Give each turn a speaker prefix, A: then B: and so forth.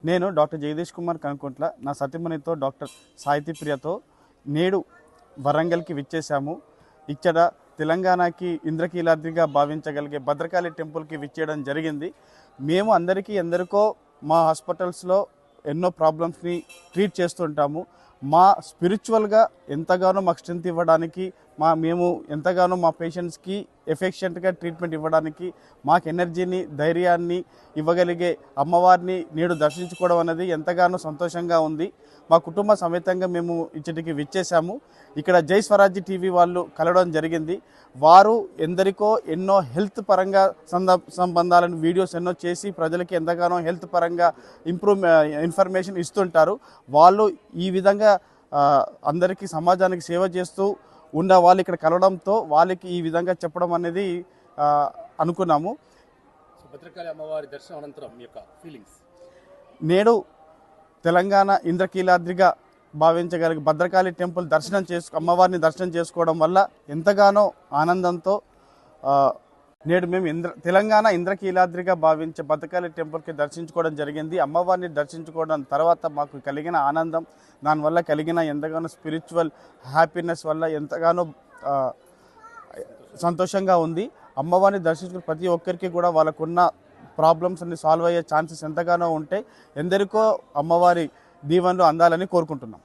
A: నేను డాక్టర్ జగదీష్ కుమార్ కనుకుంట్ల నా సతీమణితో డాక్టర్ సాహితీ ప్రియతో నేడు వరంగల్కి విచ్చేశాము. ఇక్కడ తెలంగాణకి ఇంద్రకీలాద్రిగా భావించగలిగే భద్రకాళి టెంపుల్కి విచ్చేయడం జరిగింది. మేము ఎందరికో మా హాస్పిటల్స్లో ఎన్నో ప్రాబ్లమ్స్ని ట్రీట్ చేస్తుంటాము. మా స్పిరిచువల్గా ఎంతగానో మాకు స్ట్రెంత్ ఇవ్వడానికి, మేము ఎంతగానో మా పేషెంట్స్కి ఎఫిషియెంట్గా ట్రీట్మెంట్ ఇవ్వడానికి, మాకు ఎనర్జీని ధైర్యాన్ని ఇవ్వగలిగే అమ్మవారిని నేడు దర్శించుకోవడం అనేది ఎంతగానో సంతోషంగా ఉంది. మా కుటుంబ సమేతంగా మేము ఇచ్చటికి విచ్చేసాము. ఇక్కడ జై స్వరాజ్య టీవీ వాళ్ళు కలవడం జరిగింది. వారు ఎందరికో ఎన్నో హెల్త్ పరంగా సంబంధాలను వీడియోస్ ఎన్నో చేసి ప్రజలకి ఎంతగానో హెల్త్ పరంగా ఇన్ఫర్మేషన్ ఇస్తుంటారు. వాళ్ళు ఈ విధంగా అందరికీ సమాజానికి సేవ చేస్తూ ఉన్న వాళ్ళు ఇక్కడ కలవడంతో వాళ్ళకి ఈ విధంగా చెప్పడం అనేది అనుకున్నాము.
B: భద్రకాళి అమ్మవారి దర్శనం అనంతరం మీ యొక్క ఫీలింగ్స్?
A: నేడు తెలంగాణ ఇంద్రకీలాద్రిగా భావించగలిగే భద్రకాళి టెంపుల్ అమ్మవారిని దర్శనం చేసుకోవడం వల్ల ఎంతగానో ఆనందంతో నేడు మేము తెలంగాణ ఇంద్రకీలాద్రిగా భావించే భద్రకాళి టెంపుల్కి దర్శించుకోవడం జరిగింది. అమ్మవారిని దర్శించుకోవడం తర్వాత మాకు కలిగిన ఆనందం, దానివల్ల కలిగిన ఎంతగానో స్పిరిచువల్ హ్యాపీనెస్ వల్ల ఎంతగానో సంతోషంగా ఉంది. అమ్మవారిని దర్శించుకున్న ప్రతి ఒక్కరికి కూడా వాళ్ళకున్న ప్రాబ్లమ్స్ అన్ని సాల్వ్ అయ్యే ఛాన్సెస్ ఎంతగానో ఉంటాయి. ఎందరికో అమ్మవారి దీవెనలు అందాలని కోరుకుంటున్నాం.